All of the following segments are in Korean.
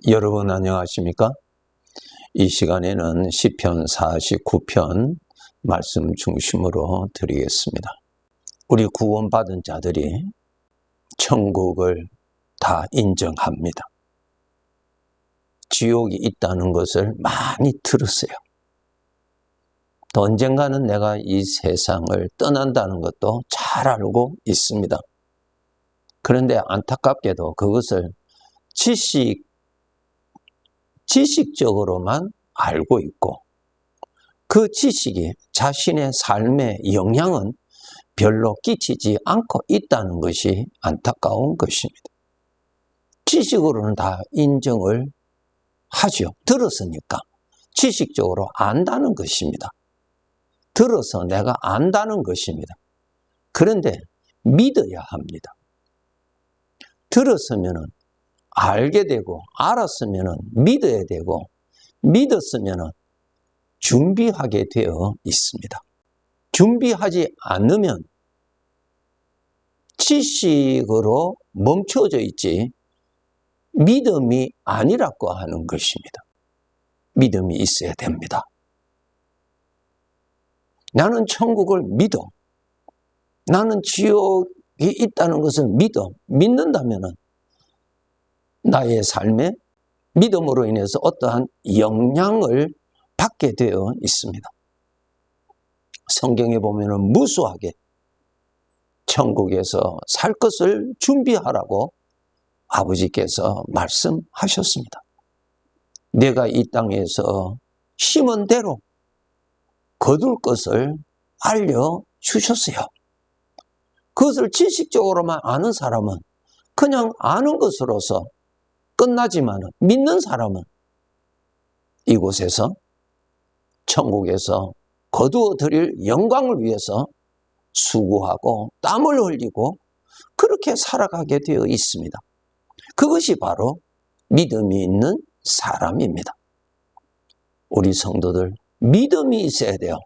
여러분 안녕하십니까? 이 시간에는 시편 49편 말씀 중심으로 드리겠습니다. 우리 구원받은 자들이 천국을 다 인정합니다. 지옥이 있다는 것을 많이 들었어요. 또 언젠가는 내가 이 세상을 떠난다는 것도 잘 알고 있습니다. 그런데 안타깝게도 그것을 지식적으로만 알고 있고 그 지식이 자신의 삶에 영향은 별로 끼치지 않고 있다는 것이 안타까운 것입니다. 지식으로는 다 인정을 하죠. 들었으니까 지식적으로 안다는 것입니다. 들어서 내가 안다는 것입니다. 그런데 믿어야 합니다. 들었으면은 알게 되고 알았으면 믿어야 되고 믿었으면 준비하게 되어 있습니다. 준비하지 않으면 지식으로 멈춰져 있지 믿음이 아니라고 하는 것입니다. 믿음이 있어야 됩니다. 나는 천국을 믿어. 나는 지옥이 있다는 것을 믿는다면 나의 삶에 믿음으로 인해서 어떠한 영향을 받게 되어 있습니다. 성경에 보면 무수하게 천국에서 살 것을 준비하라고 아버지께서 말씀하셨습니다. 내가 이 땅에서 심은 대로 거둘 것을 알려주셨어요. 그것을 지식적으로만 아는 사람은 그냥 아는 것으로서 끝나지만 믿는 사람은 이곳에서 천국에서 거두어 드릴 영광을 위해서 수고하고 땀을 흘리고 그렇게 살아가게 되어 있습니다. 그것이 바로 믿음이 있는 사람입니다. 우리 성도들 믿음이 있어야 돼요.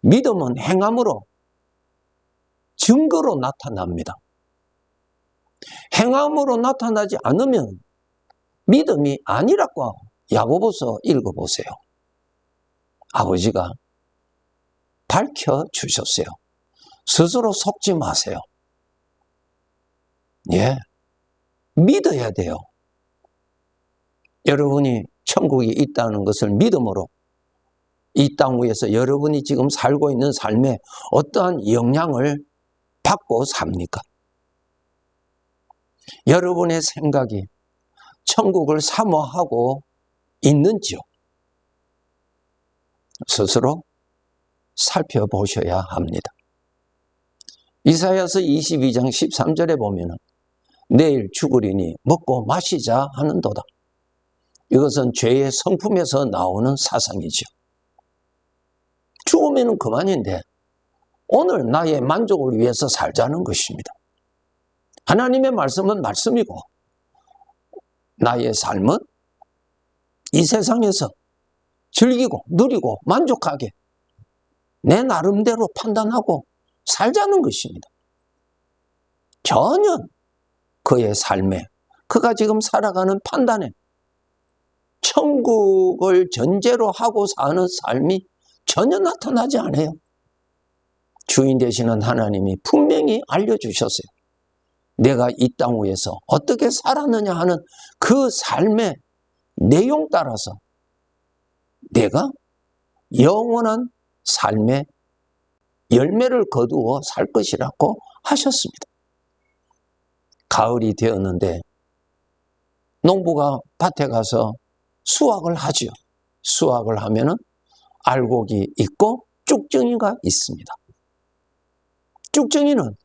믿음은 행함으로 증거로 나타납니다. 행함으로 나타나지 않으면 믿음이 아니라고 야고보서 읽어보세요. 아버지가 밝혀주셨어요. 스스로 속지 마세요. 예, 믿어야 돼요. 여러분이 천국이 있다는 것을 믿음으로 이 땅 위에서 여러분이 지금 살고 있는 삶에 어떠한 영향을 받고 삽니까? 여러분의 생각이 천국을 사모하고 있는지요? 스스로 살펴보셔야 합니다. 이사야서 22장 13절에 보면 내일 죽으리니 먹고 마시자 하는도다. 이것은 죄의 성품에서 나오는 사상이죠. 죽으면 그만인데 오늘 나의 만족을 위해서 살자는 것입니다. 하나님의 말씀은 말씀이고 나의 삶은 이 세상에서 즐기고 누리고 만족하게 내 나름대로 판단하고 살자는 것입니다. 전혀 그의 삶에 그가 지금 살아가는 판단에 천국을 전제로 하고 사는 삶이 전혀 나타나지 않아요. 주인 되시는 하나님이 분명히 알려주셨어요. 내가 이 땅 위에서 어떻게 살았느냐 하는 그 삶의 내용 따라서 내가 영원한 삶의 열매를 거두어 살 것이라고 하셨습니다. 가을이 되었는데 농부가 밭에 가서 수확을 하죠. 수확을 하면은 알곡이 있고 쭉정이가 있습니다. 쭉정이는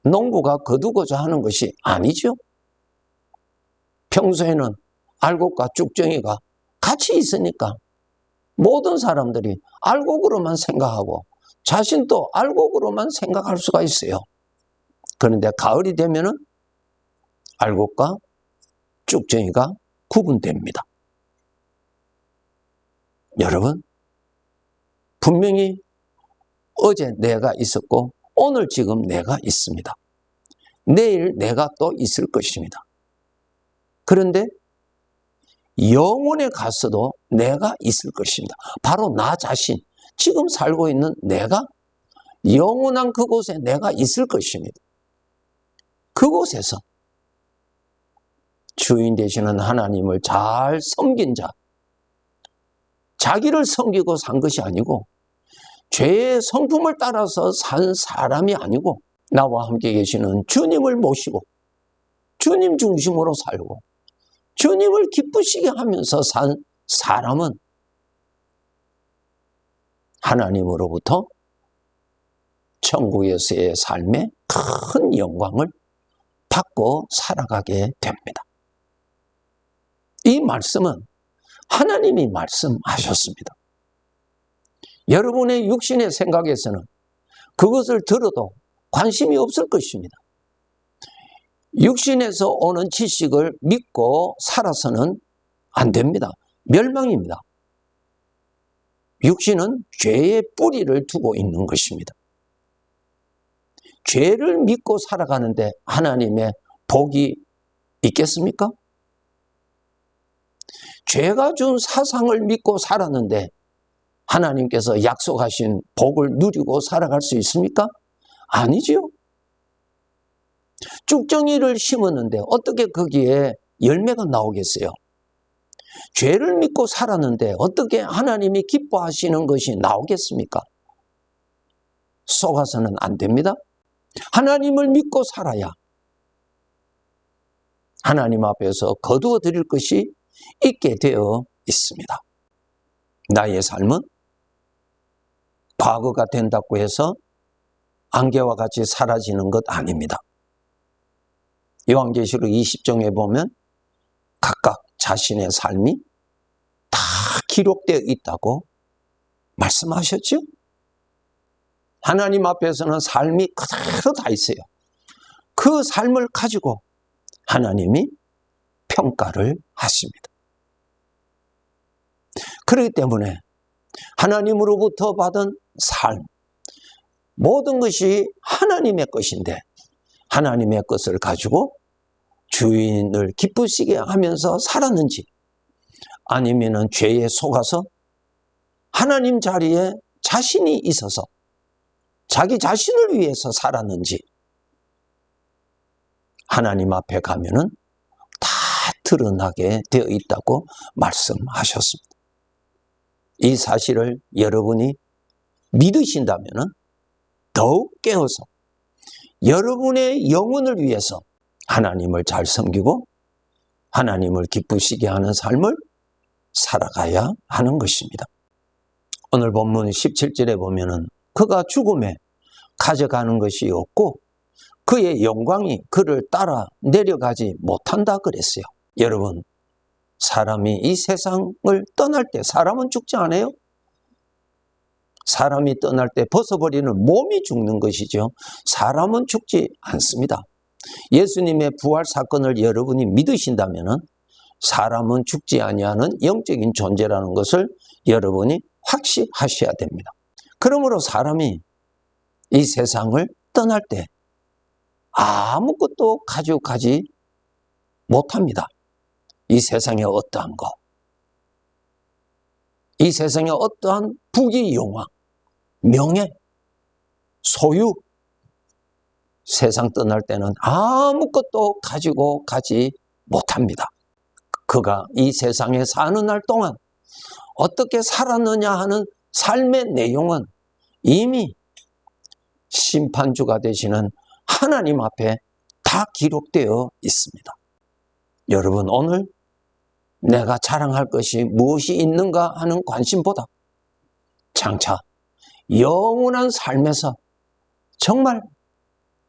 농부가 거두고자 하는 것이 아니죠. 평소에는 알곡과 쭉정이가 같이 있으니까 모든 사람들이 알곡으로만 생각하고 자신도 알곡으로만 생각할 수가 있어요. 그런데 가을이 되면은 알곡과 쭉정이가 구분됩니다. 여러분, 분명히 어제 내가 있었고 오늘 지금 내가 있습니다. 내일 내가 또 있을 것입니다. 그런데 영혼에 가서도 내가 있을 것입니다. 바로 나 자신, 지금 살고 있는 내가 영원한 그곳에 내가 있을 것입니다. 그곳에서 주인 되시는 하나님을 잘 섬긴 자, 자기를 섬기고 산 것이 아니고 죄의 성품을 따라서 산 사람이 아니고 나와 함께 계시는 주님을 모시고 주님 중심으로 살고 주님을 기쁘시게 하면서 산 사람은 하나님으로부터 천국에서의 삶에 큰 영광을 받고 살아가게 됩니다. 이 말씀은 하나님이 말씀하셨습니다. 여러분의 육신의 생각에서는 그것을 들어도 관심이 없을 것입니다. 육신에서 오는 지식을 믿고 살아서는 안 됩니다. 멸망입니다. 육신은 죄의 뿌리를 두고 있는 것입니다. 죄를 믿고 살아가는데 하나님의 복이 있겠습니까? 죄가 준 사상을 믿고 살았는데 하나님께서 약속하신 복을 누리고 살아갈 수 있습니까? 아니지요. 쭉정이를 심었는데 어떻게 거기에 열매가 나오겠어요? 죄를 믿고 살았는데 어떻게 하나님이 기뻐하시는 것이 나오겠습니까? 속아서는 안 됩니다. 하나님을 믿고 살아야 하나님 앞에서 거두어 드릴 것이 있게 되어 있습니다. 나의 삶은 과거가 된다고 해서 안개와 같이 사라지는 것 아닙니다. 요한계시록 20장에 보면 각각 자신의 삶이 다 기록되어 있다고 말씀하셨죠? 하나님 앞에서는 삶이 그대로 다 있어요. 그 삶을 가지고 하나님이 평가를 하십니다. 그렇기 때문에 하나님으로부터 받은 삶, 모든 것이 하나님의 것인데 하나님의 것을 가지고 주인을 기쁘시게 하면서 살았는지 아니면은 죄에 속아서 하나님 자리에 자신이 있어서 자기 자신을 위해서 살았는지 하나님 앞에 가면은 다 드러나게 되어 있다고 말씀하셨습니다. 이 사실을 여러분이 믿으신다면은 더욱 깨어서 여러분의 영혼을 위해서 하나님을 잘 섬기고 하나님을 기쁘시게 하는 삶을 살아가야 하는 것입니다. 오늘 본문 17절에 보면은 그가 죽음에 가져가는 것이 없고 그의 영광이 그를 따라 내려가지 못한다 그랬어요. 여러분, 사람이 이 세상을 떠날 때 사람은 죽지 않아요? 사람이 떠날 때 벗어버리는 몸이 죽는 것이죠. 사람은 죽지 않습니다. 예수님의 부활 사건을 여러분이 믿으신다면 사람은 죽지 아니하는 영적인 존재라는 것을 여러분이 확신하셔야 됩니다. 그러므로 사람이 이 세상을 떠날 때 아무것도 가지고 가지 못합니다. 이 세상의 어떠한 것, 이 세상의 어떠한 부귀 영화, 명예, 소유, 세상 떠날 때는 아무것도 가지고 가지 못합니다. 그가 이 세상에 사는 날 동안 어떻게 살았느냐 하는 삶의 내용은 이미 심판주가 되시는 하나님 앞에 다 기록되어 있습니다. 여러분, 오늘 내가 자랑할 것이 무엇이 있는가 하는 관심보다 장차 영원한 삶에서 정말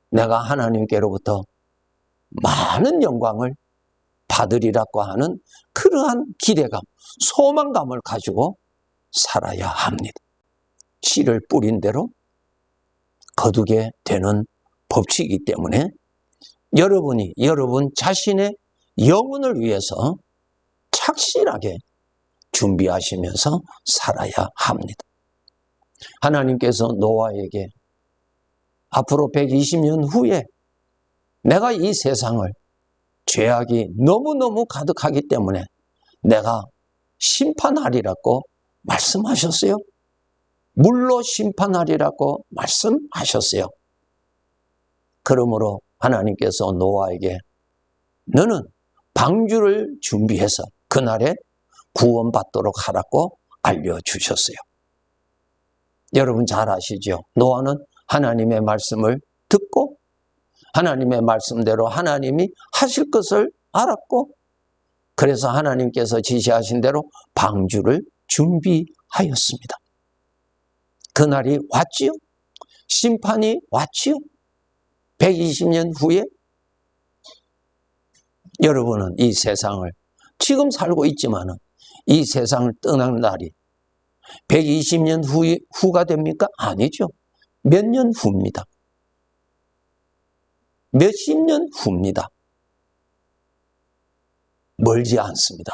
내가 하나님께로부터 많은 영광을 받으리라고 하는 그러한 기대감, 소망감을 가지고 살아야 합니다. 씨를 뿌린 대로 거두게 되는 법칙이기 때문에 여러분이 여러분 자신의 영혼을 위해서 착실하게 준비하시면서 살아야 합니다. 하나님께서 노아에게 앞으로 120년 후에 내가 이 세상을 죄악이 너무너무 가득하기 때문에 내가 심판하리라고 말씀하셨어요. 물로 심판하리라고 말씀하셨어요. 그러므로 하나님께서 노아에게 너는 방주를 준비해서 그날에 구원받도록 하라고 알려주셨어요. 여러분 잘 아시죠? 노아는 하나님의 말씀을 듣고 하나님의 말씀대로 하나님이 하실 것을 알았고 그래서 하나님께서 지시하신 대로 방주를 준비하였습니다. 그날이 왔지요. 심판이 왔지요. 120년 후에 여러분은 이 세상을 지금 살고 있지만은 이 세상을 떠나는 날이 120년 후가 됩니까? 아니죠. 몇 년 후입니다. 몇십 년 후입니다. 멀지 않습니다.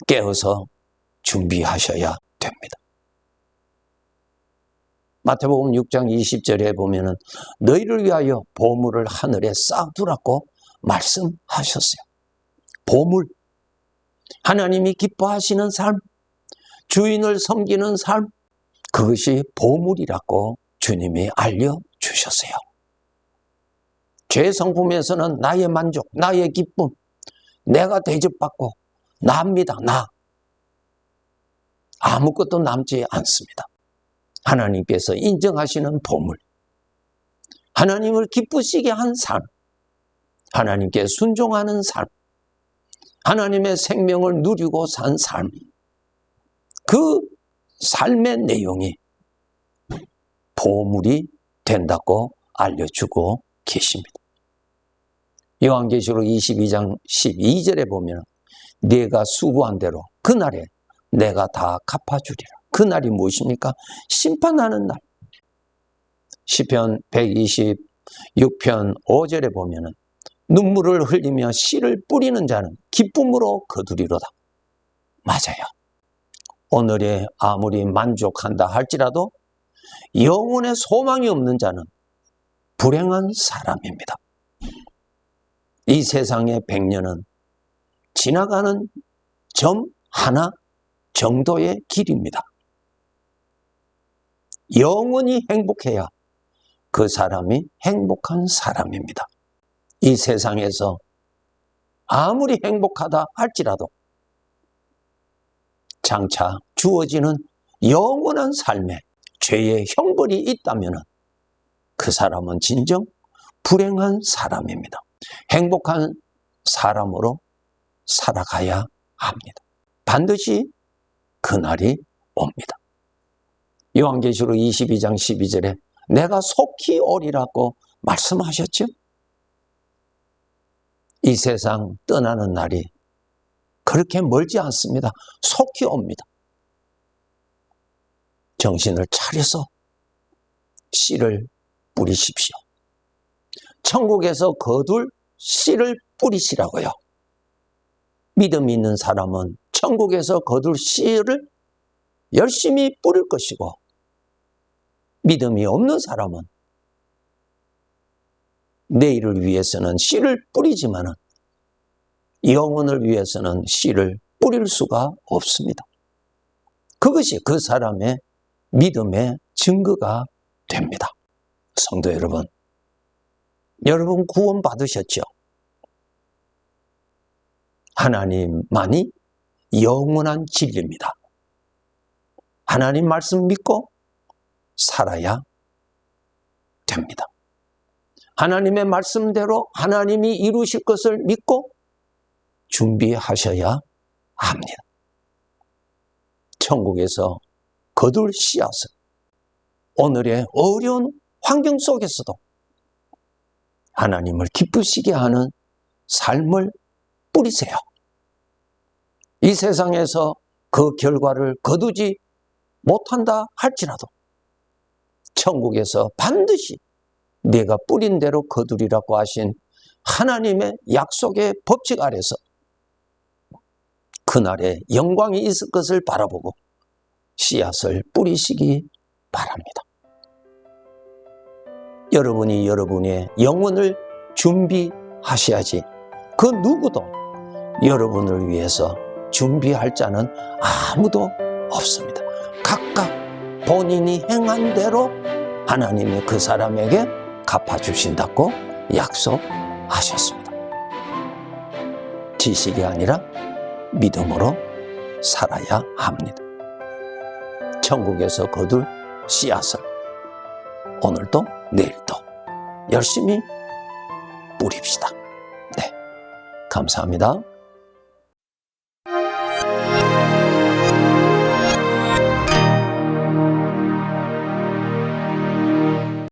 깨어서 준비하셔야 됩니다. 마태복음 6장 20절에 보면은 너희를 위하여 보물을 하늘에 쌓아두라고 말씀하셨어요. 보물, 하나님이 기뻐하시는 삶, 주인을 섬기는 삶, 그것이 보물이라고 주님이 알려주셨어요. 죄 성품에서는 나의 만족, 나의 기쁨, 내가 대접받고 나입니다. 나. 아무것도 남지 않습니다. 하나님께서 인정하시는 보물, 하나님을 기쁘시게 한 삶, 하나님께 순종하는 삶, 하나님의 생명을 누리고 산 삶, 그 삶의 내용이 보물이 된다고 알려주고 계십니다. 요한계시록 22장 12절에 보면 네가 수고한 대로 그날에 내가 다 갚아주리라. 그날이 무엇입니까? 심판하는 날. 시편 126편 5절에 보면 눈물을 흘리며 씨를 뿌리는 자는 기쁨으로 거두리로다. 맞아요. 오늘에 아무리 만족한다 할지라도 영혼의 소망이 없는 자는 불행한 사람입니다. 이 세상의 100년은 지나가는 점 하나 정도의 길입니다. 영원히 행복해야 그 사람이 행복한 사람입니다. 이 세상에서 아무리 행복하다 할지라도 장차 주어지는 영원한 삶에 죄의 형벌이 있다면 그 사람은 진정 불행한 사람입니다. 행복한 사람으로 살아가야 합니다. 반드시 그날이 옵니다. 요한계시록 22장 12절에 내가 속히 오리라고 말씀하셨죠? 이 세상 떠나는 날이 그렇게 멀지 않습니다. 속히 옵니다. 정신을 차려서 씨를 뿌리십시오. 천국에서 거둘 씨를 뿌리시라고요. 믿음이 있는 사람은 천국에서 거둘 씨를 열심히 뿌릴 것이고 믿음이 없는 사람은 내일을 위해서는 씨를 뿌리지만은 영혼을 위해서는 씨를 뿌릴 수가 없습니다. 그것이 그 사람의 믿음의 증거가 됩니다. 성도 여러분, 여러분 구원 받으셨죠? 하나님만이 영원한 진리입니다. 하나님 말씀 믿고 살아야 됩니다. 하나님의 말씀대로 하나님이 이루실 것을 믿고 준비하셔야 합니다. 천국에서 거둘 씨앗을 오늘의 어려운 환경 속에서도 하나님을 기쁘시게 하는 삶을 뿌리세요. 이 세상에서 그 결과를 거두지 못한다 할지라도 천국에서 반드시 내가 뿌린 대로 거두리라고 하신 하나님의 약속의 법칙 아래서 그날에 영광이 있을 것을 바라보고 씨앗을 뿌리시기 바랍니다. 여러분이 여러분의 영혼을 준비하셔야지 그 누구도 여러분을 위해서 준비할 자는 아무도 없습니다. 각각 본인이 행한 대로 하나님이 그 사람에게 갚아주신다고 약속하셨습니다. 지식이 아니라 믿음으로 살아야 합니다. 천국에서 거둘 씨앗을 오늘도 내일도 열심히 뿌립시다. 네, 감사합니다.